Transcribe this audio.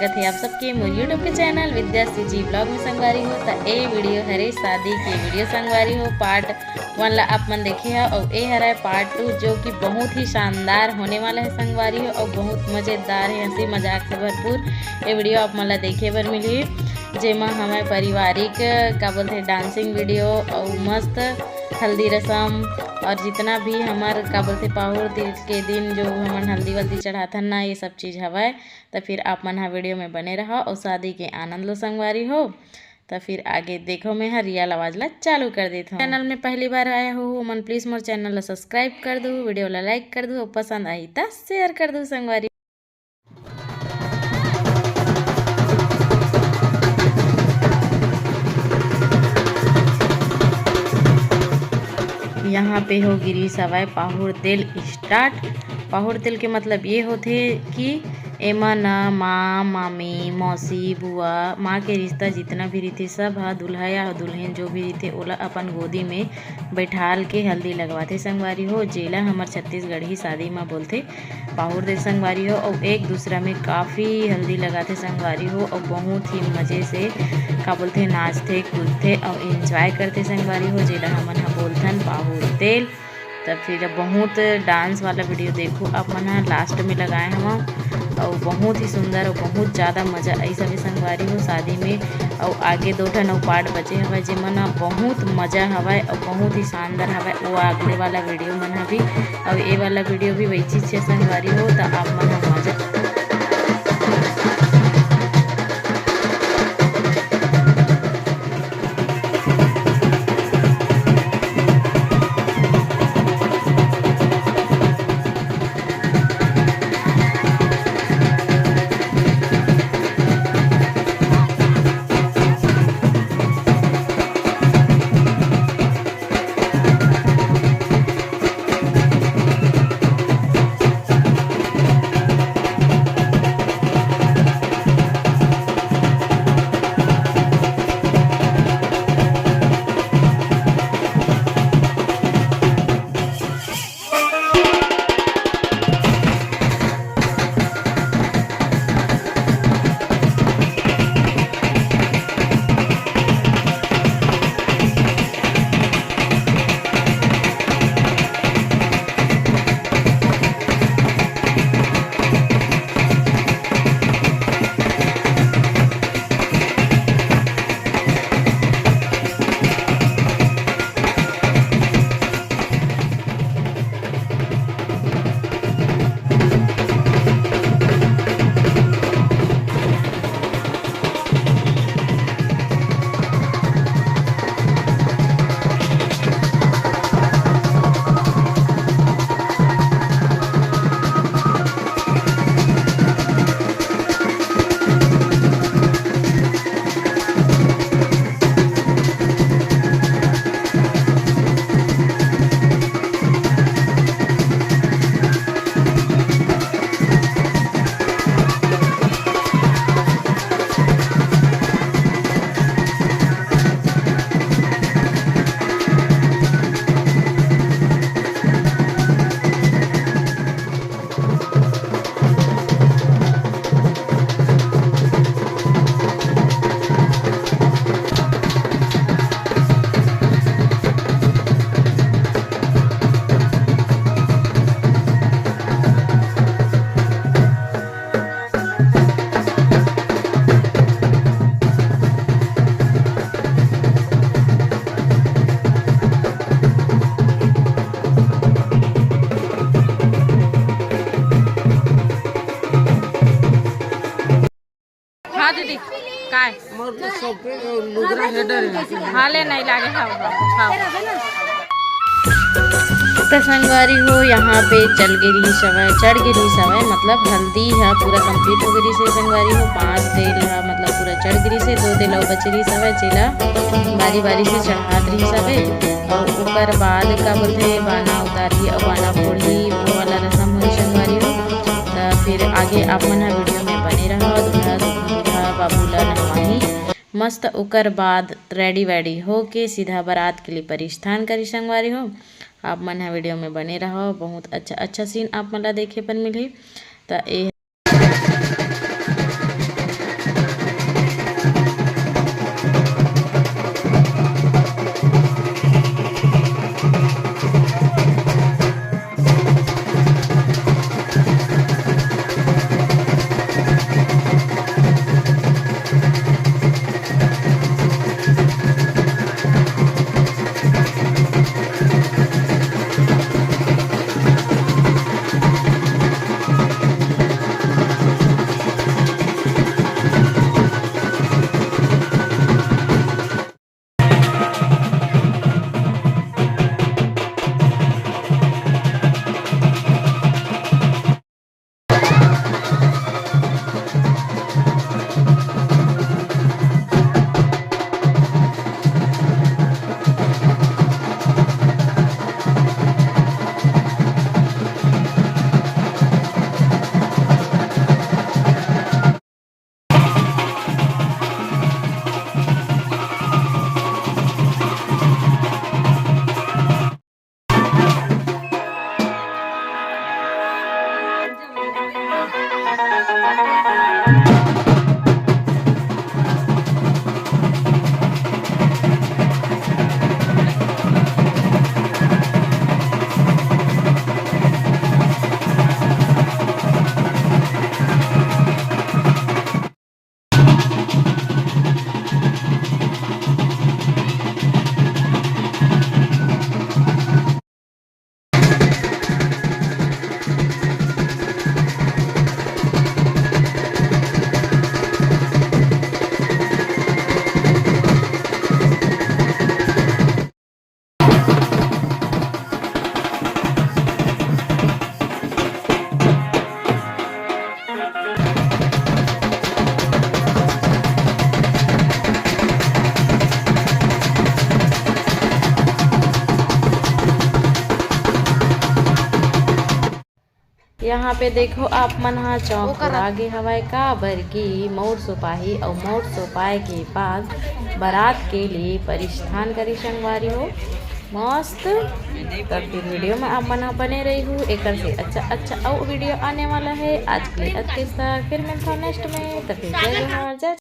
स्वागत है आप सबके मोर यूट्यूब के चैनल विद्याश्री जी ब्लॉग में संगवारी हो। तो ये वीडियो हरे शादी के वीडियो संगवारी हो पार्ट 1 ला आप मन देखे हो और ये हरा पार्ट 2 जो कि बहुत ही शानदार होने वाला है संगवारी हो और बहुत मज़ेदार है, हंसी मजाक से भरपूर ये वीडियो आप मन देखे बर मिली जेमा हमें पारिवारिक का बोलते डांसिंग वीडियो और मस्त हल्दी रसम और जितना भी हमार का बोलते पाहुर तिल के दिन जो हमन हल्दी वल्दी चढ़ाथन ना ये सब चीज़ हवाए। तो फिर आप मन वीडियो में बने रहो और शादी के आनंद लो संगवारी हो। तो फिर आगे देखो मैं रियल आवाज ला चालू कर देता हूँ। चैनल में पहली बार आया हो मन प्लीज़ मोर चैनल ला सब्सक्राइब कर दो, वीडियो ला लाइक कर दो और पसंद आई तो शेयर कर दो संगवारी। यहाँ पे हो गिरी सवाई पाहुर तेल स्टार्ट। पाहुर तेल के मतलब ये होते कि एमा न माँ मामी मौसी बुआ माँ के रिश्ता जितना भी रहते सब हा दुल्हा या दुल्हन जो भी रहते ओला अपन गोदी में बैठाल के हल्दी लगवाते संगवारी हो। जेला हमार छत्तीसगढ़ी शादी में बोलते पाहुर तेल संगवारी हो और एक दूसरा में काफ़ी हल्दी लगाते संगवारी हो और बहुत ही मज़े से का बोलते नाचते कूदते और इंजॉय करते संगवारी हो। जेला हमन बोलथन पाहुर तेल। तब फिर बहुत डांस वाला वीडियो देखो आप मन लास्ट में लगाए हम और बहुत ही सुंदर और बहुत ज़्यादा मज़ा ऐसा भी संगवारी हो शादी में। और आगे 2 ठन पार्ट बचे हवा जेमन बहुत मज़ा हवाए और बहुत ही शानदार हवाए वो अगले वाला वीडियो मन भी और ये वाला वीडियो भी वही चीज़ से संगवारी हो। तो आप मन मज़ा दीदी काय हाले नहीं लागे तो संगवारी हो। यहाँ पे चढ़ गिरी सवाई मतलब हल्दी है पूरा कंप्लीट हो गई से संगवारी हो। 5 तेल है मतलब पूरा चढ़ गिरी से 2 तेल और बचरी सवाई जेला बारी बारी से चढ़ात रही सवाई और उकर बाद का बोलते बाना उतारी और बाना फोड़ी वो वाला रसम हुई संगवारी हो। तो फिर आगे आप मन वीडियो में बने रहो। दूल्हा बाबूला नहवाही मस्त उकर बाद रेडी वेडी हो के सीधा बारात के लिए परिस्थान करी संगवारी हो। आप मन वीडियो में बने रहो, बहुत अच्छा सीन आप मन देखे पर मिले। तो यहाँ पे देखो आप मन हा चौक आगे हवाए का बर की मोर सुपाही और मोर सुपाए के बाद बारात के लिए परिष्ठान करी संगवारी हो मस्त। तब फिर वीडियो में आप मना बने रही हूँ एक से अच्छा और वीडियो आने वाला है। आज के लिए फिर मिलता हूँ नेक्स्ट में। तब फिर जय जवाहर जय